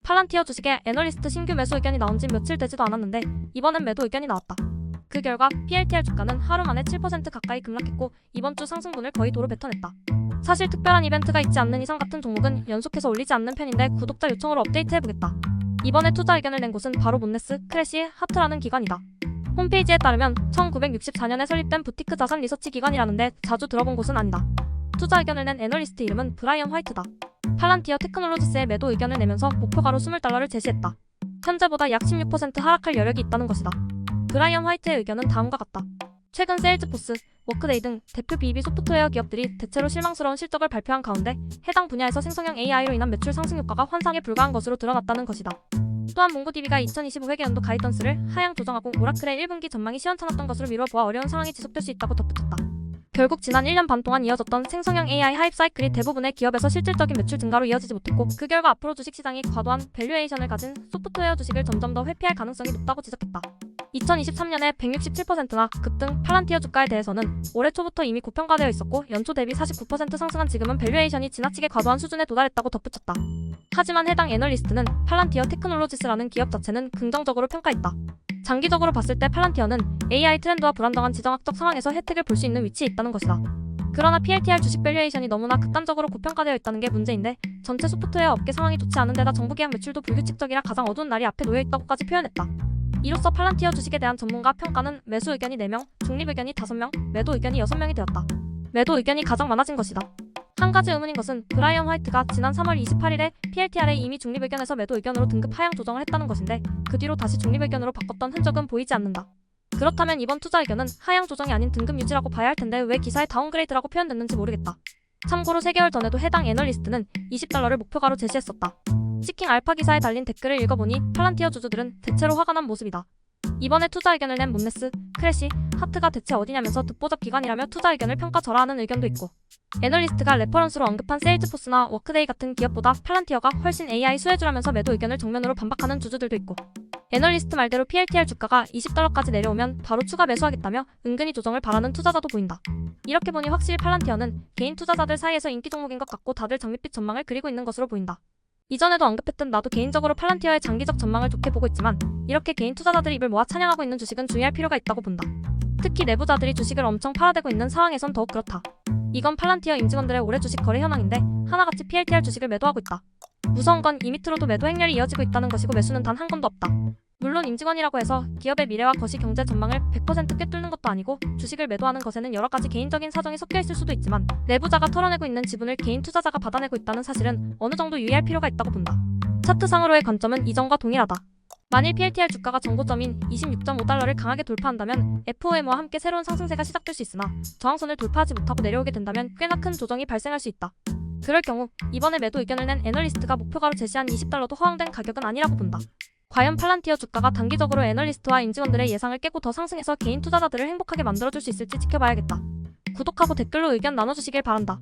팔란티어 주식의 애널리스트 신규 매수 의견이 나온 지 며칠 되지도 않았는데 이번엔 매도 의견이 나왔다. 그 결과 PLTR 주가는 하루 만에 7% 가까이 급락했고 이번 주 상승분을 거의 도로 뱉어냈다. 사실 특별한 이벤트가 있지 않는 이상 같은 종목은 연속해서 올리지 않는 편인데 구독자 요청으로 업데이트해보겠다. 이번에 투자 의견을 낸 곳은 바로 몬네스, 크래시, 하트라는 기관이다. 홈페이지에 따르면 1964년에 설립된 부티크 자산 리서치 기관이라는데 자주 들어본 곳은 아니다. 투자 의견을 낸 애널리스트 이름은 브라이언 화이트다. 팔란티어 테크놀로지스의 매도 의견을 내면서 목표가로 $20를 제시했다. 현재보다 약 16% 하락할 여력이 있다는 것이다. 브라이언 화이트의 의견은 다음과 같다. 최근 세일즈포스, 워크데이 등 대표 B2B 소프트웨어 기업들이 대체로 실망스러운 실적을 발표한 가운데 해당 분야에서 생성형 AI로 인한 매출 상승 효과가 환상에 불과한 것으로 드러났다는 것이다. 또한 몽고DB가 2025 회계연도 가이던스를 하향 조정하고 오라클의 1분기 전망이 시원찮았던 것으로 미뤄보아 어려운 상황이 지속될 수 있다고 덧붙였다. 결국 지난 1년 반 동안 이어졌던 생성형 AI 하입 사이클이 대부분의 기업에서 실질적인 매출 증가로 이어지지 못했고 그 결과 앞으로 주식시장이 과도한 밸류에이션을 가진 소프트웨어 주식을 점점 더 회피할 가능성이 높다고 지적했다. 2023년에 167%나 급등 팔란티어 주가에 대해서는 올해 초부터 이미 고평가되어 있었고 연초 대비 49% 상승한 지금은 밸류에이션이 지나치게 과도한 수준에 도달했다고 덧붙였다. 하지만 해당 애널리스트는 팔란티어 테크놀로지스라는 기업 자체는 긍정적으로 평가했다. 장기적으로 봤을 때 팔란티어는 AI 트렌드와 불안정한 지정학적 상황에서 혜택을 볼 수 있는 위치에 있다는 것이다. 그러나 PLTR 주식 밸류에이션이 너무나 극단적으로 고평가되어 있다는 게 문제인데 전체 소프트웨어 업계 상황이 좋지 않은 데다 정부 계약 매출도 불규칙적이라 가장 어두운 날이 앞에 놓여 있다고까지 표현했다. 이로써 팔란티어 주식에 대한 전문가 평가는 매수 의견이 4명, 중립 의견이 5명, 매도 의견이 6명이 되었다. 매도 의견이 가장 많아진 것이다. 한 가지 의문인 것은 브라이언 화이트가 지난 3월 28일에 PLTR에 이미 중립 의견에서 매도 의견으로 등급 하향 조정을 했다는 것인데 그 뒤로 다시 중립 의견으로 바꿨던 흔적은 보이지 않는다. 그렇다면 이번 투자 의견은 하향 조정이 아닌 등급 유지라고 봐야 할 텐데 왜 기사에 다운그레이드라고 표현됐는지 모르겠다. 참고로 3개월 전에도 해당 애널리스트는 $20를 목표가로 제시했었다. 시킹 알파 기사에 달린 댓글을 읽어보니 팔란티어 주주들은 대체로 화가 난 모습이다. 이번에 투자 의견을 낸 몬네스, 크래시, 하트가 대체 어디냐면서 듣보잡 기관이라며 투자 의견을 평가절하하는 의견도 있고 애널리스트가 레퍼런스로 언급한 세일즈포스나 워크데이 같은 기업보다 팔란티어가 훨씬 AI 수혜주라면서 매도 의견을 정면으로 반박하는 주주들도 있고 애널리스트 말대로 PLTR 주가가 $20까지 내려오면 바로 추가 매수하겠다며 은근히 조정을 바라는 투자자도 보인다. 이렇게 보니 확실히 팔란티어는 개인 투자자들 사이에서 인기 종목인 것 같고 다들 장밋빛 전망을 그리고 있는 것으로 보인다. 이전에도 언급했듯 나도 개인적으로 팔란티어의 장기적 전망을 좋게 보고 있지만 이렇게 개인 투자자들이 입을 모아 찬양하고 있는 주식은 주의할 필요가 있다고 본다. 특히 내부자들이 주식을 엄청 팔아대고 있는 상황에선 더욱 그렇다. 이건 팔란티어 임직원들의 올해 주식 거래 현황인데 하나같이 PLTR 주식을 매도하고 있다. 무서운 건 이 밑으로도 매도 행렬이 이어지고 있다는 것이고 매수는 단 한 건도 없다. 물론 임직원이라고 해서 기업의 미래와 거시 경제 전망을 100% 꿰뚫는 것도 아니고 주식을 매도하는 것에는 여러 가지 개인적인 사정이 섞여 있을 수도 있지만 내부자가 털어내고 있는 지분을 개인 투자자가 받아내고 있다는 사실은 어느 정도 유의할 필요가 있다고 본다. 차트상으로의 관점은 이전과 동일하다. 만일 PLTR 주가가 정고점인 $26.5를 강하게 돌파한다면 FOM과 함께 새로운 상승세가 시작될 수 있으나 저항선을 돌파하지 못하고 내려오게 된다면 꽤나 큰 조정이 발생할 수 있다. 그럴 경우 이번에 매도 의견을 낸 애널리스트가 목표가로 제시한 $20도 허황된 가격은 아니라고 본다. 과연 팔란티어 주가가 단기적으로 애널리스트와 임직원들의 예상을 깨고 더 상승해서 개인 투자자들을 행복하게 만들어줄 수 있을지 지켜봐야겠다. 구독하고 댓글로 의견 나눠주시길 바란다.